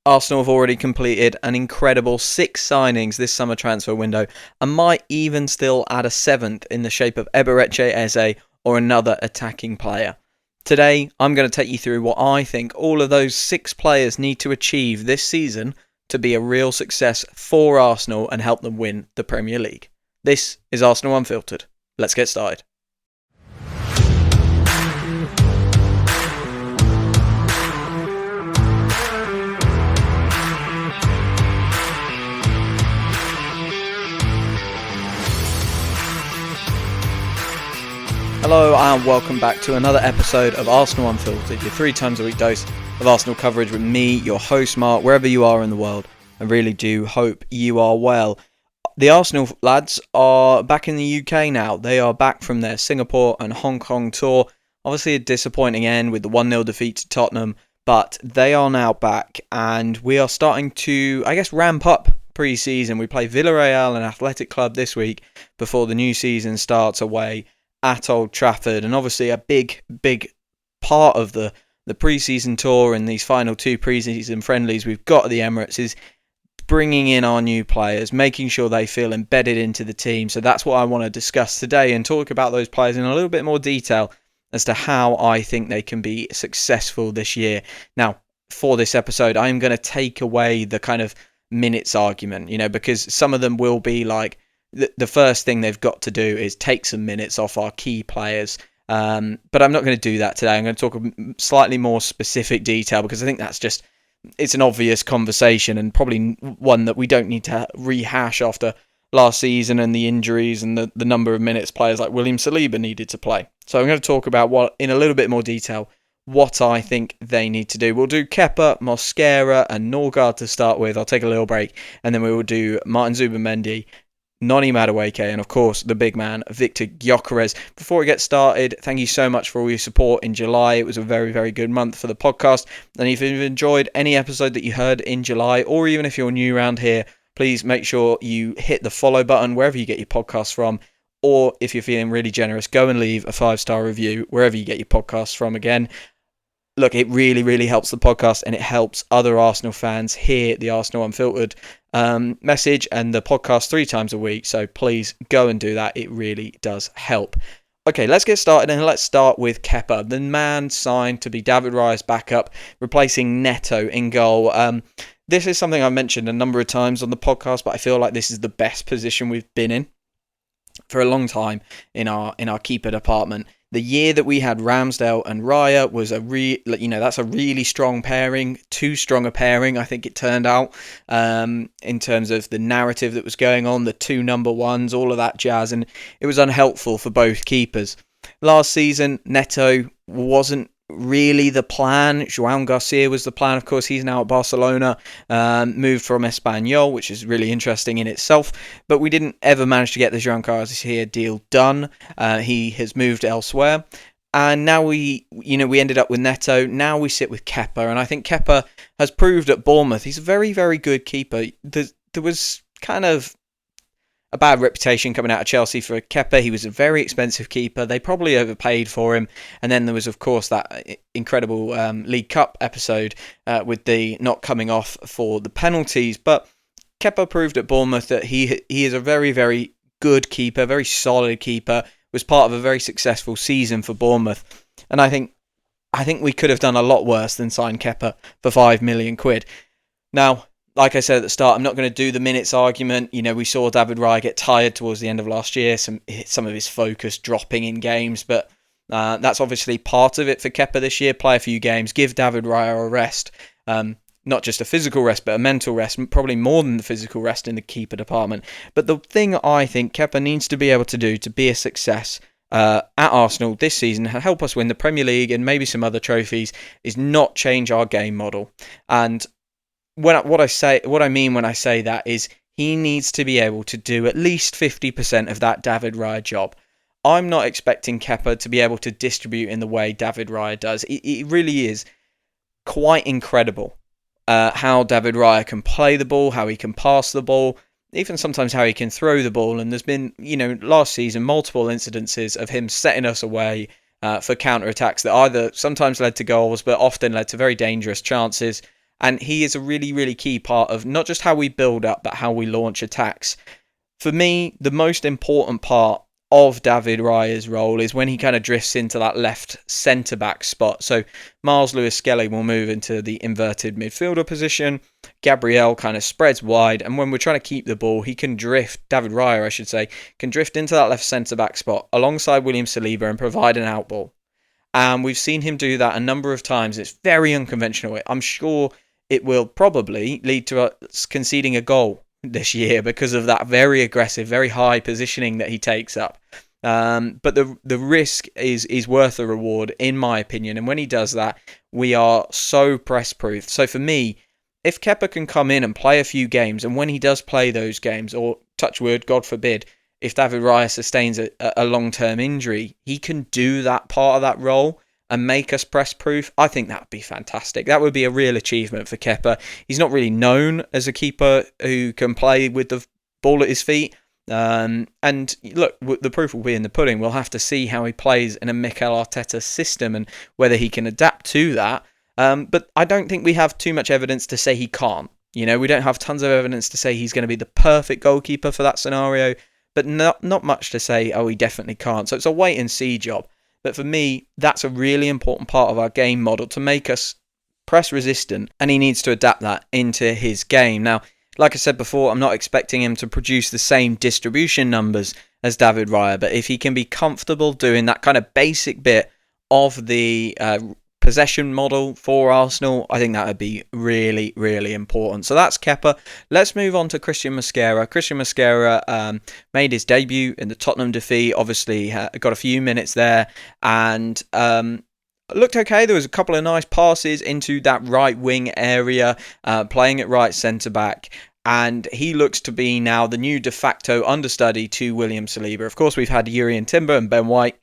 Arsenal have already completed an incredible 6 signings this summer transfer window and might even still add a 7th in the shape of Eberechi Eze or another attacking player. Today, I'm going to take you through what I think all of those 6 players need to achieve this season to be a real success for Arsenal and help them win the Premier League. This is Arsenal Unfiltered. Let's get started. Hello and welcome back to another episode of Arsenal Unfiltered, your 3 times a week dose of Arsenal coverage with me, your host Mark, wherever you are in the world. I really do hope you are well. The Arsenal lads are back in the UK now. They are back from their Singapore and Hong Kong tour. Obviously a disappointing end with the 1-0 defeat to Tottenham, but they are now back and we are starting to, ramp up pre-season. We play Villarreal and Athletic Club this week before the new season starts away at Old Trafford, and obviously a big part of the pre-season tour and these final 2 pre-season friendlies we've got at the Emirates is bringing in our new players, making sure they feel embedded into the team. So that's what I want to discuss today and talk about those players in a little bit more detail as to how I think they can be successful this year. Now, for this episode, I'm going to take away the kind of minutes argument, because some of them will be like, the first thing they've got to do is take some minutes off our key players. But I'm not going to do that today. I'm going to talk a slightly more specific detail because I think it's an obvious conversation and probably one that we don't need to rehash after last season and the injuries and the number of minutes players like William Saliba needed to play. So I'm going to talk about in a little bit more detail what I think they need to do. We'll do Kepa, Mosquera and Norgard to start with. I'll take a little break and then we will do Martin Zubimendi, Noni Madueke, and of course the big man Victor Gyökeres. Before we get started, thank you so much for all your support in July. It was a very, very good month for the podcast, and if you've enjoyed any episode that you heard in July, or even if you're new around here, please make sure you hit the follow button wherever you get your podcasts from, or if you're feeling really generous, go and leave a 5-star review wherever you get your podcasts from. Again, look, it really, really helps the podcast and it helps other Arsenal fans hear the Arsenal Unfiltered message and the podcast 3 times a week. So please go and do that. It really does help. Okay, let's get started and let's start with Kepa, the man signed to be David Raya's backup, replacing Neto in goal. This is something I've mentioned a number of times on the podcast, but I feel like this is the best position we've been in for a long time in our keeper department. The year that we had Ramsdale and Raya was that's a really strong pairing, too strong a pairing, I think it turned out, in terms of the narrative that was going on, the 2 number ones, all of that jazz, and it was unhelpful for both keepers. Last season, Neto wasn't really the plan. João Garcia was the plan. Of course, he's now at Barcelona, moved from Espanyol, which is really interesting in itself. But we didn't ever manage to get the João Garcia deal done. He has moved elsewhere. And now we ended up with Neto. Now we sit with Kepa. And I think Kepa has proved at Bournemouth he's a very, very good keeper. There was kind of a bad reputation coming out of Chelsea for Kepa. He was a very expensive keeper. They probably overpaid for him. And then there was, of course, that incredible League Cup episode with the not coming off for the penalties. But Kepa proved at Bournemouth that he is a very, very good keeper, very solid keeper, was part of a very successful season for Bournemouth. And I think we could have done a lot worse than sign Kepa for £5 million. Now, like I said at the start, I'm not going to do the minutes argument. We saw David Raya get tired towards the end of last year, some of his focus dropping in games, but that's obviously part of it for Kepa this year. Play a few games, give David Raya a rest, not just a physical rest, but a mental rest, probably more than the physical rest in the keeper department. But the thing I think Kepa needs to be able to do to be a success at Arsenal this season, help us win the Premier League and maybe some other trophies, is not change our game model. And what I mean when I say that is he needs to be able to do at least 50% of that David Raya job. I'm not expecting Kepa to be able to distribute in the way David Raya does. It really is quite incredible how David Raya can play the ball, how he can pass the ball, even sometimes how he can throw the ball. And there's been, last season, multiple incidences of him setting us away for counter-attacks that either sometimes led to goals, but often led to very dangerous chances. And he is a really, really key part of not just how we build up, but how we launch attacks. For me, the most important part of David Raya's role is when he kind of drifts into that left centre-back spot. So Miles Lewis-Skelly will move into the inverted midfielder position. Gabriel kind of spreads wide. And when we're trying to keep the ball, he can drift, David Raya, I should say, can drift into that left centre-back spot alongside William Saliba and provide an outball. And we've seen him do that a number of times. It's very unconventional. I'm sure it will probably lead to us conceding a goal this year because of that very aggressive, very high positioning that he takes up. But the risk is worth the reward, in my opinion. And when he does that, we are so press-proof. So for me, if Kepa can come in and play a few games, and when he does play those games, or touch wood, God forbid, if David Raya sustains a long-term injury, he can do that part of that role and make us press-proof. I think that would be fantastic. That would be a real achievement for Kepa. He's not really known as a keeper who can play with the ball at his feet. And look, the proof will be in the pudding. We'll have to see how he plays in a Mikel Arteta system and whether he can adapt to that. But I don't think we have too much evidence to say he can't. We don't have tons of evidence to say he's going to be the perfect goalkeeper for that scenario. But not much to say, he definitely can't. So it's a wait and see job. But for me, that's a really important part of our game model to make us press resistant. And he needs to adapt that into his game. Now, like I said before, I'm not expecting him to produce the same distribution numbers as David Raya. But if he can be comfortable doing that kind of basic bit of the possession model for Arsenal, I think that would be really, really important. So that's Kepa. Let's move on to Christian Mosquera. Christian Mosquera made his debut in the Tottenham defeat. Obviously, got a few minutes there and looked okay. There was a couple of nice passes into that right wing area, playing at right centre back. And he looks to be now the new de facto understudy to William Saliba. Of course, we've had Jurrien Timber and Ben White,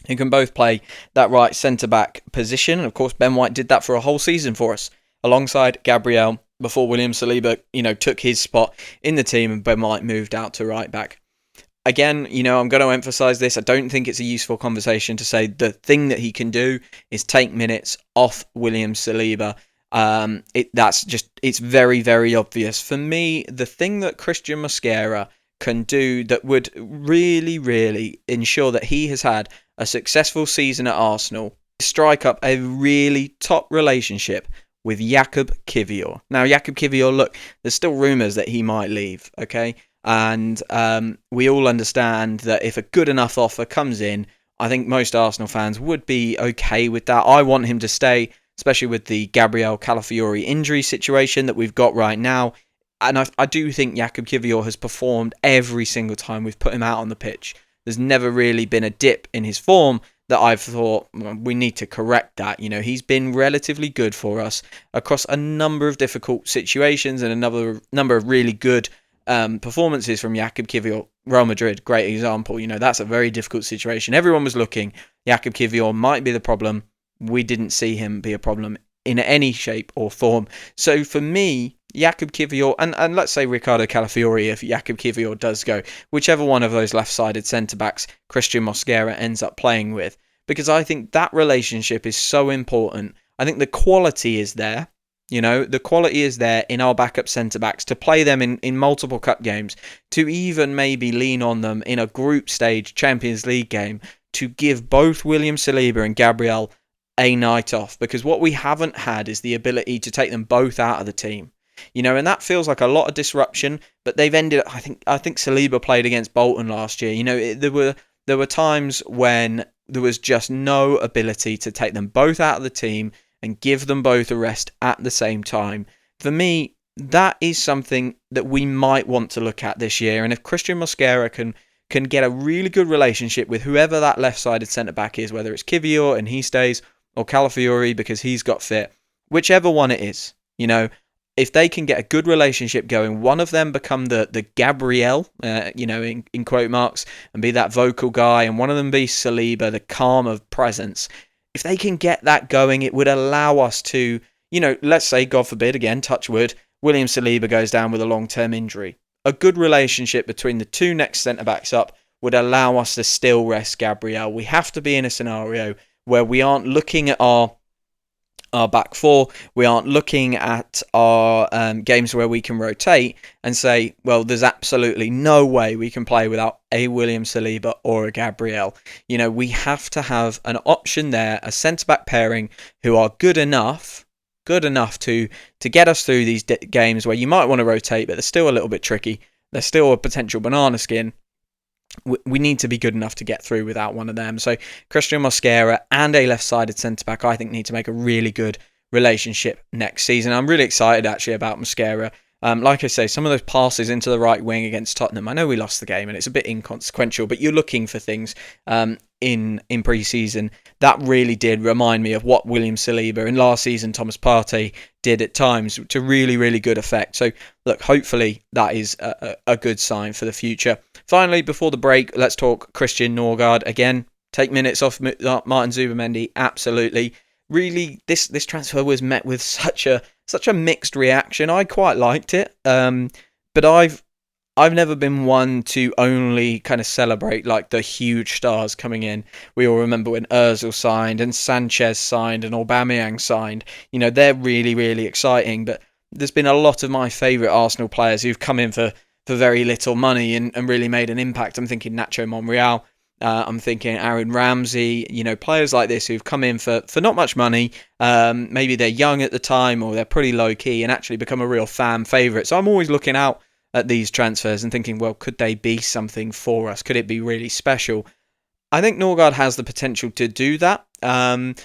who can both play that right centre-back position. And of course, Ben White did that for a whole season for us, alongside Gabriel, before William Saliba, took his spot in the team and Ben White moved out to right back. Again, I'm going to emphasise this. I don't think it's a useful conversation to say the thing that he can do is take minutes off William Saliba. It's very, very obvious. For me, the thing that Christian Mosquera can do that would really, really ensure that he has had a successful season at Arsenal, strike up a really top relationship with Jakub Kiwior. Now, Jakub Kiwior, look, there's still rumours that he might leave, okay? And we all understand that if a good enough offer comes in, I think most Arsenal fans would be okay with that. I want him to stay, especially with the Gabriel Calafiori injury situation that we've got right now. And I do think Jakub Kiwior has performed every single time we've put him out on the pitch. There's never really been a dip in his form that I've thought we need to correct that. He's been relatively good for us across a number of difficult situations and a number of really good performances from Jakub Kiwior. Real Madrid, great example. That's a very difficult situation. Everyone was looking. Jakub Kiwior might be the problem. We didn't see him be a problem in any shape or form. So for me, Jakub Kiwior, and let's say Ricardo Calafiori, if Jakub Kiwior does go, whichever one of those left-sided centre-backs Christian Mosquera ends up playing with, because I think that relationship is so important. I think the quality is there. The quality is there in our backup centre-backs to play them in multiple cup games, to even maybe lean on them in a group stage Champions League game, to give both William Saliba and Gabriel a night off, because what we haven't had is the ability to take them both out of the team. And that feels like a lot of disruption, but they've ended. I think Saliba played against Bolton last year. There were times when there was just no ability to take them both out of the team and give them both a rest at the same time. For me, that is something that we might want to look at this year. And if Christian Mosquera can get a really good relationship with whoever that left-sided centre-back is, whether it's Kiwior and he stays, or Calafiori because he's got fit, whichever one it is, if they can get a good relationship going, one of them become the Gabriel, in quote marks, and be that vocal guy, and one of them be Saliba, the calm of presence. If they can get that going, it would allow us to, let's say, God forbid, again, touch wood, William Saliba goes down with a long-term injury. A good relationship between the two next centre-backs up would allow us to still rest Gabriel. We have to be in a scenario where we aren't looking at our our back four. We aren't looking at our games where we can rotate and say, well, there's absolutely no way we can play without a William Saliba or a Gabriel. We have to have an option there, a centre-back pairing who are good enough to get us through these games where you might want to rotate, but they're still a little bit tricky. They're still a potential banana skin. We need to be good enough to get through without one of them. So Christian Mosquera and a left-sided centre-back, I think, need to make a really good relationship next season. I'm really excited, actually, about Mosquera. Like I say, some of those passes into the right wing against Tottenham, I know we lost the game and it's a bit inconsequential, but you're looking for things in pre-season that really did remind me of what William Saliba and last season Thomas Partey did at times to really, really good effect. So, look, hopefully that is a good sign for the future. Finally, before the break, let's talk Christian Norgard. Again, take minutes off Martin Zubimendi, absolutely. Really, this transfer was met with such a mixed reaction. I quite liked it, but I've never been one to only kind of celebrate like the huge stars coming in. We all remember when Ozil signed and Sanchez signed and Aubameyang signed. They're really, really exciting. But there's been a lot of my favourite Arsenal players who've come in for very little money and really made an impact. I'm thinking Nacho Monreal. I'm thinking Aaron Ramsey, players like this who've come in for not much money. Maybe they're young at the time or they're pretty low key and actually become a real fan favourite. So I'm always looking out at these transfers and thinking, well, could they be something for us? Could it be really special? I think Norgard has the potential to do that. And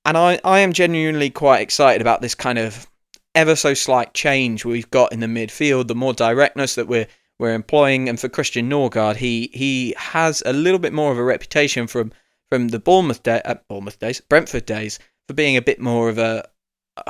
I am genuinely quite excited about this kind of ever so slight change we've got in the midfield, the more directness that we're employing. And for Christian Norgard, he has a little bit more of a reputation from the Brentford days for being a bit more of a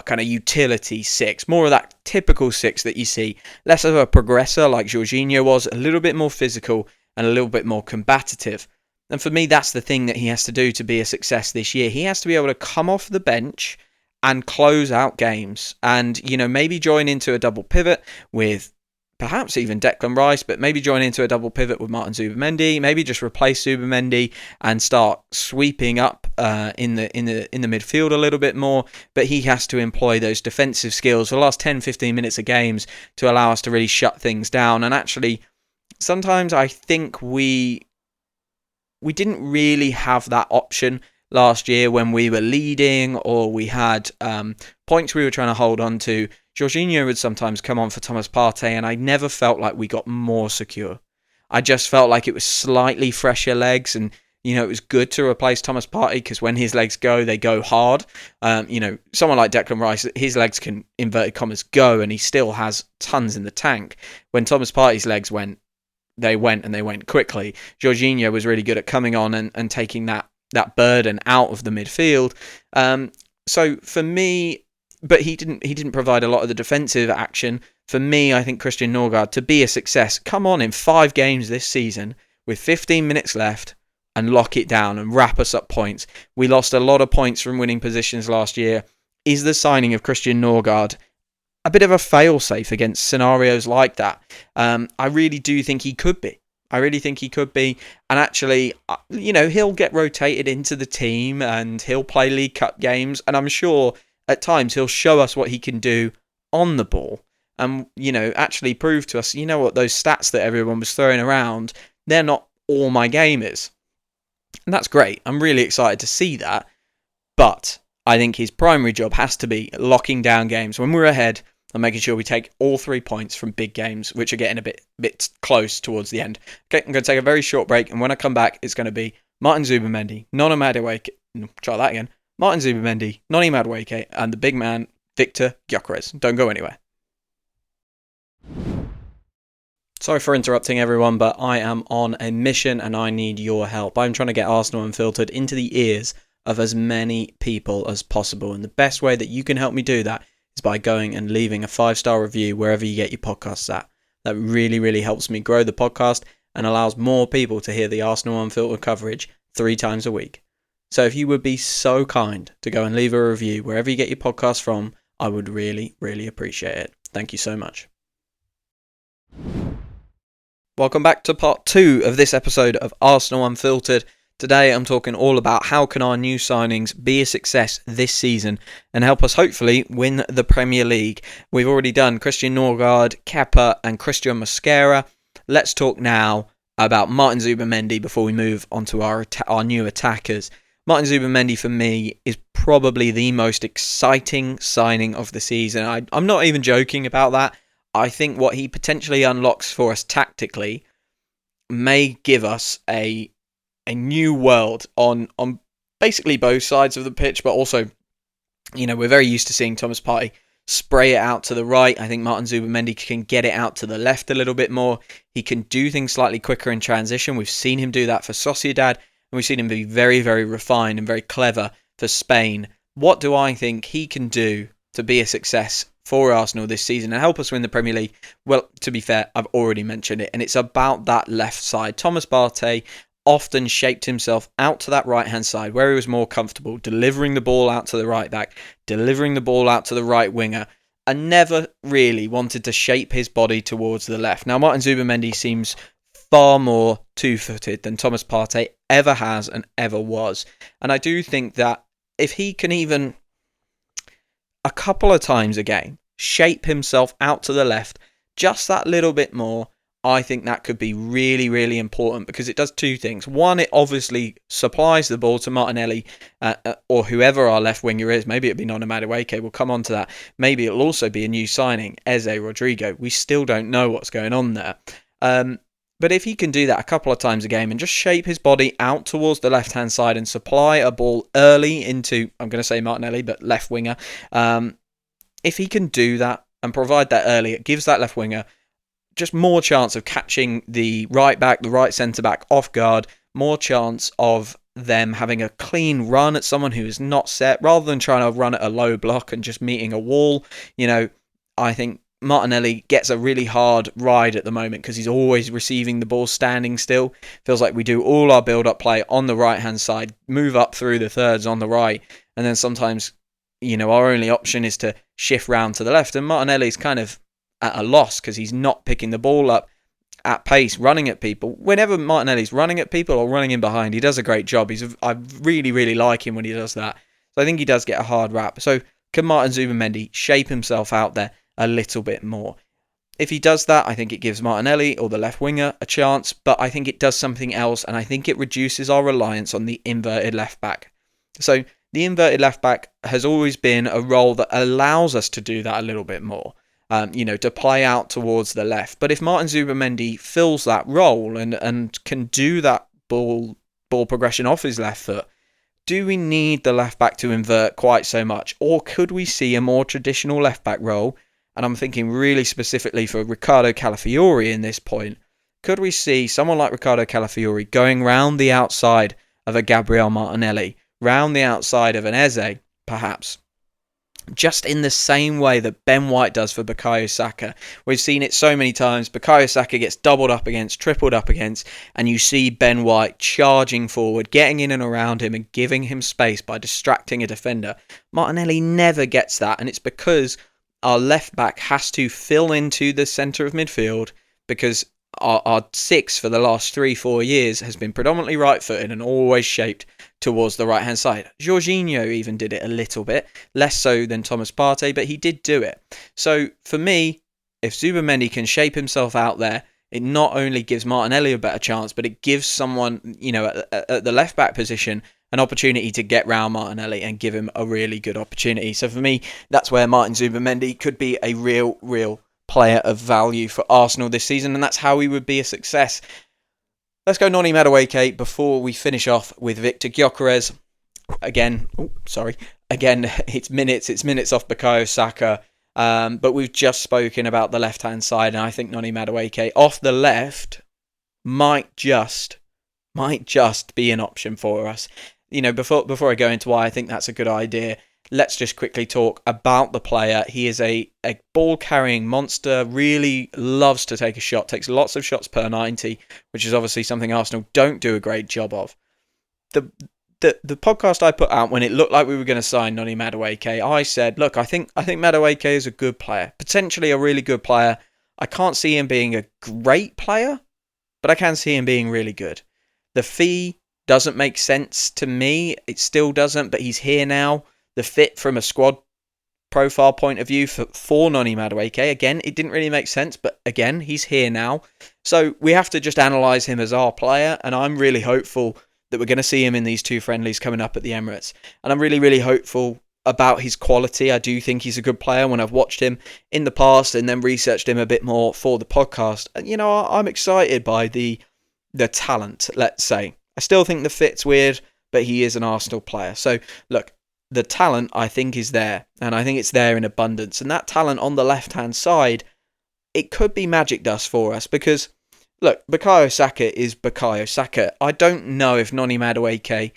kind of utility six, more of that typical six that you see, less of a progressor like Jorginho was, a little bit more physical and a little bit more combative. And for me, that's the thing that he has to do to be a success this year. He has to be able to come off the bench and close out games and, maybe join into a double pivot with perhaps even Declan Rice, but maybe join into a double pivot with Martin Zubimendi, maybe just replace Zubimendi and start sweeping up in the midfield a little bit more. But he has to employ those defensive skills for the last 10-15 minutes of games to allow us to really shut things down. And actually, sometimes I think we didn't really have that option last year when we were leading or we had points we were trying to hold on to. Jorginho would sometimes come on for Thomas Partey and I never felt like we got more secure. I just felt like it was slightly fresher legs and, it was good to replace Thomas Partey because when his legs go, they go hard. Someone like Declan Rice, his legs can, inverted commas, go and he still has tons in the tank. When Thomas Partey's legs went quickly. Jorginho was really good at coming on and taking that burden out of the midfield. So for me, but he didn't provide a lot of the defensive action. For me, I think Christian Norgard, to be a success, come on in 5 games this season with 15 minutes left and lock it down and wrap us up points. We lost a lot of points from winning positions last year. Is the signing of Christian Norgard a bit of a fail-safe against scenarios like that? I really do think he could be. And actually, he'll get rotated into the team and he'll play League Cup games. And I'm sure at times he'll show us what he can do on the ball and, actually prove to us, what, those stats that everyone was throwing around, they're not all my game is. And that's great. I'm really excited to see that. But I think his primary job has to be locking down games when we're ahead and making sure we take all 3 points from big games, which are getting a bit close towards the end. Okay, I'm going to take a very short break. And when I come back, it's going to be Martin Zubimendi, Noni Madueke. Try that again. Martin Zubimendi, Noni Madueke, and the big man, Victor Gyökeres. Don't go anywhere. Sorry for interrupting everyone, but I am on a mission and I need your help. I'm trying to get Arsenal Unfiltered into the ears of as many people as possible. And the best way that you can help me do that is by going and leaving a 5-star review wherever you get your podcasts at. That really, really helps me grow the podcast and allows more people to hear the Arsenal Unfiltered coverage 3 times a week. So if you would be so kind to go and leave a review wherever you get your podcast from, I would really, really appreciate it. Thank you so much. Welcome back to part 2 of this episode of Arsenal Unfiltered. Today I'm talking all about how can our new signings be a success this season and help us hopefully win the Premier League. We've already done Christian Norgard, Kepa and Christian Mosquera. Let's talk now about Martin Zubimendi before we move on to our new attackers. Martin Zubimendi for me is probably the most exciting signing of the season. I'm not even joking about that. I think what he potentially unlocks for us tactically may give us a new world on basically both sides of the pitch, but also, we're very used to seeing Thomas Partey spray it out to the right. I think Martin Zubimendi can get it out to the left a little bit more. He can do things slightly quicker in transition. We've seen him do that for Sociedad, and we've seen him be very, very refined and very clever for Spain. What do I think he can do to be a success for Arsenal this season and help us win the Premier League? Well, to be fair, I've already mentioned it, and it's about that left side. Thomas Partey often shaped himself out to that right-hand side where he was more comfortable, delivering the ball out to the right back, delivering the ball out to the right winger, and never really wanted to shape his body towards the left. Now, Martin Zubimendi seems far more two-footed than Thomas Partey ever has and ever was. And I do think that if he can even a couple of times a game shape himself out to the left just that little bit more, I think that could be really, really important because it does two things. One, it obviously supplies the ball to Martinelli or whoever our left winger is. Maybe it'll be Noni Madueke. We'll come on to that. Maybe it'll also be a new signing, Eze Rodrigo. We still don't know what's going on there. But if he can do that a couple of times a game and just shape his body out towards the left-hand side and supply a ball early into, I'm going to say Martinelli, but left winger. If he can do that and provide that early, it gives that left winger just more chance of catching the right back, the right centre back off guard, more chance of them having a clean run at someone who is not set, rather than trying to run at a low block and just meeting a wall. I think Martinelli gets a really hard ride at the moment because he's always receiving the ball standing still. Feels like we do all our build-up play on the right-hand side, move up through the thirds on the right, and then sometimes, our only option is to shift round to the left, and Martinelli's kind of at a loss because he's not picking the ball up at pace, running at people. Whenever Martinelli's running at people or running in behind, he does a great job. I really, really like him when he does that. So I think he does get a hard rap. So can Martin Zubimendi shape himself out there a little bit more? If he does that, I think it gives Martinelli or the left winger a chance, but I think it does something else, and I think it reduces our reliance on the inverted left back. So the inverted left back has always been a role that allows us to do that a little bit more. To play out towards the left. But if Martin Zubimendi fills that role and can do that ball progression off his left foot, do we need the left back to invert quite so much? Or could we see a more traditional left back role? And I'm thinking really specifically for Riccardo Calafiori in this point. Could we see someone like Riccardo Calafiori going round the outside of a Gabriel Martinelli, round the outside of an Eze, perhaps? Just in the same way that Ben White does for Bukayo Saka. We've seen it so many times. Bukayo Saka gets doubled up against, tripled up against, and you see Ben White charging forward, getting in and around him and giving him space by distracting a defender. Martinelli never gets that, and it's because our left back has to fill into the centre of midfield because our six for the last 3-4 years has been predominantly right-footed and always shaped towards the right-hand side. Jorginho even did it a little bit, less so than Thomas Partey, but he did do it. So for me, if Zubimendi can shape himself out there, it not only gives Martinelli a better chance, but it gives someone, at the left-back position an opportunity to get round Martinelli and give him a really good opportunity. So for me, that's where Martin Zubimendi could be a real player of value for Arsenal this season, and that's how he would be a success. Let's go Noni Madueke before we finish off with Victor Gyökeres. Again, it's minutes off Bukayo Saka, but we've just spoken about the left-hand side, and I think Noni Madueke off the left might just be an option for us. Before I go into why I think that's a good idea, let's just quickly talk about the player. He is a ball-carrying monster, really loves to take a shot, takes lots of shots per 90, which is obviously something Arsenal don't do a great job of. The podcast I put out when it looked like we were going to sign Noni Madueke, I said, look, I think Madueke is a good player, potentially a really good player. I can't see him being a great player, but I can see him being really good. The fee doesn't make sense to me. It still doesn't, but he's here now. The fit from a squad profile point of view for Noni Madueke, again, it didn't really make sense, but again, he's here now. So we have to just analyse him as our player, and I'm really hopeful that we're going to see him in these 2 friendlies coming up at the Emirates. And I'm really, really hopeful about his quality. I do think he's a good player when I've watched him in the past and then researched him a bit more for the podcast. And, I'm excited by the talent, let's say. I still think the fit's weird, but he is an Arsenal player. So, look, the talent, I think, is there. And I think it's there in abundance. And that talent on the left-hand side, it could be magic dust for us. Because, look, Bukayo Saka is Bukayo Saka. I don't know if Noni Madueke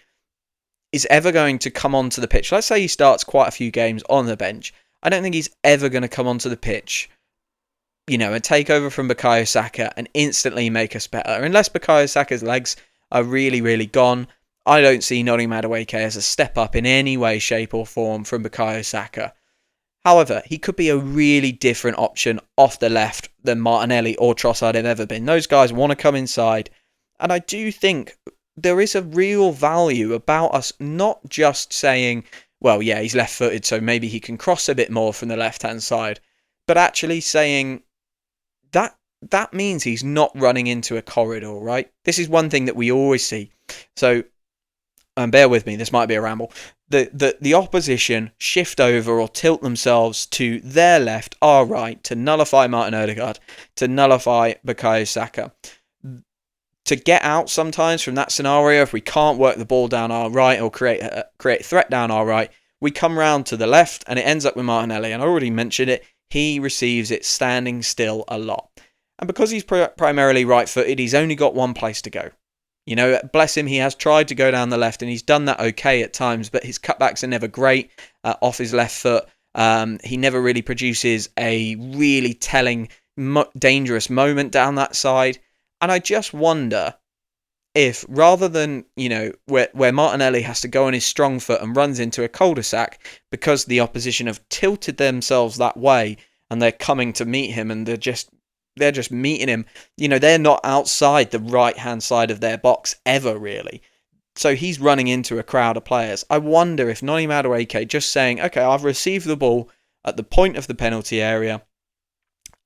is ever going to come onto the pitch. Let's say he starts quite a few games on the bench. I don't think he's ever going to come onto the pitch, and take over from Bukayo Saka and instantly make us better. Unless Bukayo Saka's legs are really, really gone, I don't see Noni Madueke as a step up in any way, shape or form from Bukayo Saka. However, he could be a really different option off the left than Martinelli or Trossard have ever been. Those guys want to come inside. And I do think there is a real value about us not just saying, well, yeah, he's left-footed, so maybe he can cross a bit more from the left-hand side, but actually saying that means he's not running into a corridor, right? This is one thing that we always see. So, bear with me, this might be a ramble. The opposition shift over or tilt themselves to their left, our right, to nullify Martin Odegaard, to nullify Bukayo Saka. To get out sometimes from that scenario, if we can't work the ball down our right or create threat down our right, we come round to the left and it ends up with Martinelli. And I already mentioned it, he receives it standing still a lot. And because he's primarily right-footed, he's only got one place to go. Bless him, he has tried to go down the left and he's done that okay at times, but his cutbacks are never great off his left foot. He never really produces a really telling, dangerous moment down that side. And I just wonder if, rather than, where Martinelli has to go on his strong foot and runs into a cul-de-sac because the opposition have tilted themselves that way and they're coming to meet him and they're just meeting him. They're not outside the right-hand side of their box ever, really. So he's running into a crowd of players. I wonder if Noni Madueke just saying, okay, I've received the ball at the point of the penalty area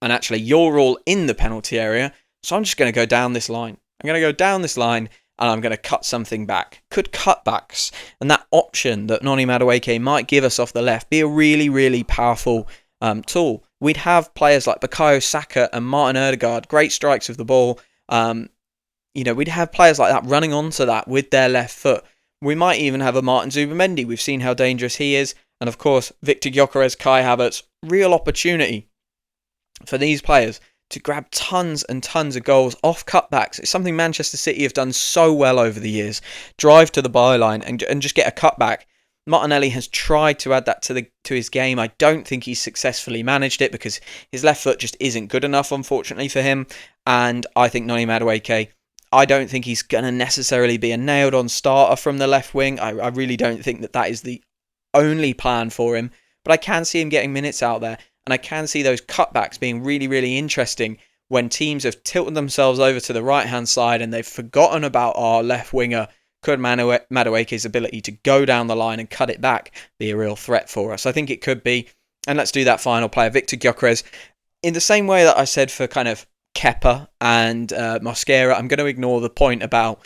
and actually you're all in the penalty area, so I'm just going to go down this line. I'm going to go down this line and I'm going to cut something back. Could cutbacks and that option that Noni Madueke might give us off the left be a really, really powerful tool? We'd have players like Bukayo Saka and Martin Odegaard, great strikes of the ball. We'd have players like that running onto that with their left foot. We might even have a Martin Zubimendi. We've seen how dangerous he is. And of course, Victor Gyökeres, Kai Havertz, real opportunity for these players to grab tons and tons of goals off cutbacks. It's something Manchester City have done so well over the years. Drive to the byline and just get a cutback. Martinelli has tried to add that to his game. I don't think he's successfully managed it because his left foot just isn't good enough, unfortunately, for him. And I think Noni Madueke, I don't think he's going to necessarily be a nailed-on starter from the left wing. I really don't think that is the only plan for him. But I can see him getting minutes out there. And I can see those cutbacks being really, really interesting when teams have tilted themselves over to the right-hand side and they've forgotten about our left winger. Could Madueke's ability to go down the line and cut it back be a real threat for us? I think it could be. And let's do that final player, Victor Gyökeres. In the same way that I said for kind of Kepa and Mosquera, I'm going to ignore the point about,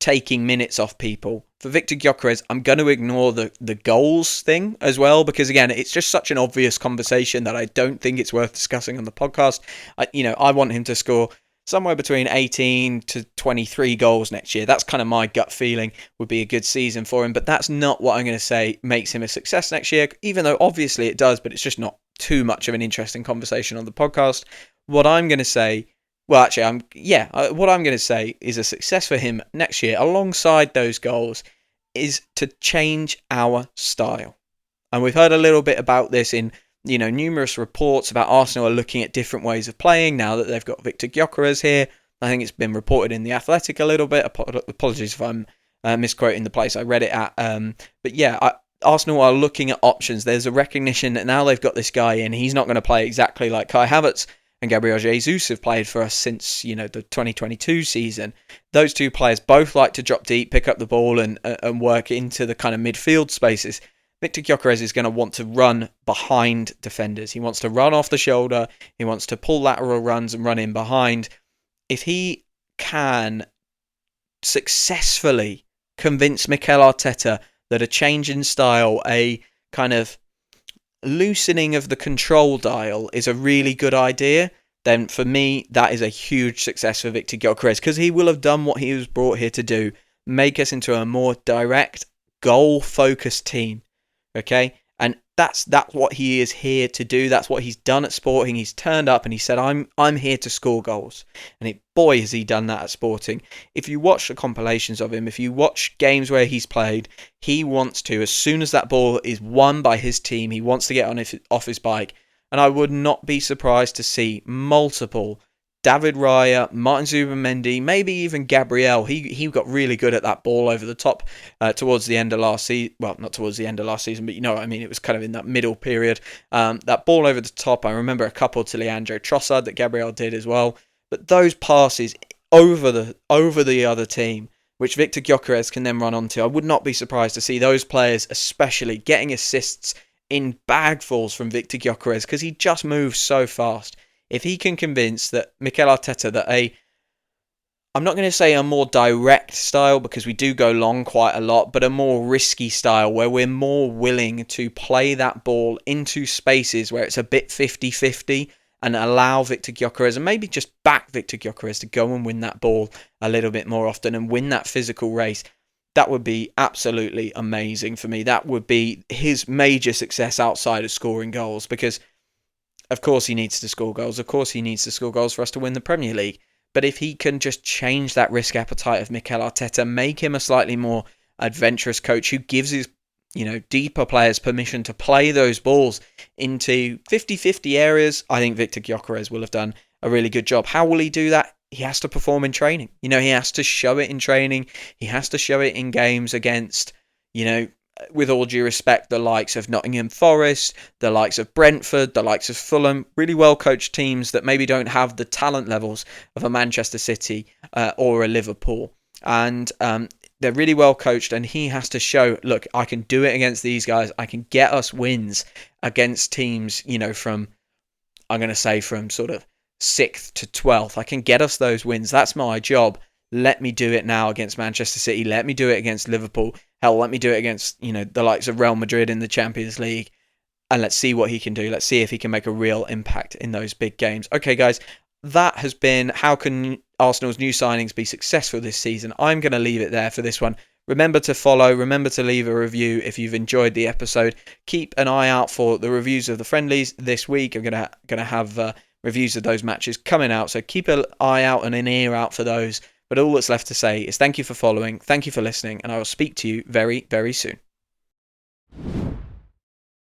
taking minutes off people. For Victor Gyökeres, I'm going to ignore the goals thing as well, because again, it's just such an obvious conversation that I don't think it's worth discussing on the podcast. I want him to score somewhere between 18 to 23 goals next year. That's kind of my gut feeling would be a good season for him, but that's not what I'm going to say makes him a success next year, even though obviously it does, but it's just not too much of an interesting conversation on the podcast. What I'm going to say, what I'm going to say is a success for him next year, alongside those goals, is to change our style. And we've heard a little bit about this in numerous reports about Arsenal are looking at different ways of playing now that they've got Victor Gyökeres here. I think it's been reported in The Athletic a little bit. Apologies if I'm misquoting the place I read it at. But yeah, Arsenal are looking at options. There's a recognition that now they've got this guy in, he's not going to play exactly like Kai Havertz and Gabriel Jesus have played for us since, the 2022 season. Those two players both like to drop deep, pick up the ball and work into the kind of midfield spaces. Victor Gyökeres is going to want to run behind defenders. He wants to run off the shoulder. He wants to pull lateral runs and run in behind. If he can successfully convince Mikel Arteta that a change in style, a kind of loosening of the control dial is a really good idea, then for me, that is a huge success for Victor Gyökeres, because he will have done what he was brought here to do, make us into a more direct, goal-focused team. Okay, and that's what he is here to do. That's what he's done at Sporting. He's turned up and he said, I'm here to score goals. And boy, has he done that at Sporting. If you watch the compilations of him, if you watch games where he's played, he wants to, as soon as that ball is won by his team, he wants to get off his bike. And I would not be surprised to see multiple David Raya, Martin Zubimendi, maybe even Gabriel. He got really good at that ball over the top towards the end of last season. Well, not towards the end of last season, but you know what I mean. It was kind of in that middle period. That ball over the top, I remember a couple to Leandro Trossard that Gabriel did as well. But those passes over the other team, which Victor Gyökeres can then run onto, I would not be surprised to see those players especially getting assists in bagfuls from Victor Gyökeres, because he just moves so fast. If he can convince that Mikel Arteta that I'm not going to say a more direct style, because we do go long quite a lot, but a more risky style where we're more willing to play that ball into spaces where it's a bit 50-50 and allow Victor Gyökeres, and maybe just back Victor Gyökeres to go and win that ball a little bit more often and win that physical race. That would be absolutely amazing for me. That would be his major success outside of scoring goals, because of course he needs to score goals. Of course he needs to score goals for us to win the Premier League. But if he can just change that risk appetite of Mikel Arteta, make him a slightly more adventurous coach who gives his, deeper players permission to play those balls into 50-50 areas, I think Victor Gyökeres will have done a really good job. How will he do that? He has to perform in training. He has to show it in training. He has to show it in games against, with all due respect, the likes of Nottingham Forest, the likes of Brentford, the likes of Fulham, really well-coached teams that maybe don't have the talent levels of a Manchester City or a Liverpool. And they're really well-coached, and he has to show, look, I can do it against these guys. I can get us wins against teams, from sort of 6th to 12th. I can get us those wins. That's my job. Let me do it now against Manchester City. Let me do it against Liverpool. Hell, let me do it against, the likes of Real Madrid in the Champions League. And let's see what he can do. Let's see if he can make a real impact in those big games. Okay, guys, that has been how can Arsenal's new signings be successful this season. I'm going to leave it there for this one. Remember to follow. Remember to leave a review if you've enjoyed the episode. Keep an eye out for the reviews of the friendlies this week. I'm going to have reviews of those matches coming out. So keep an eye out and an ear out for those. But all that's left to say is thank you for following, thank you for listening, and I will speak to you very, very soon.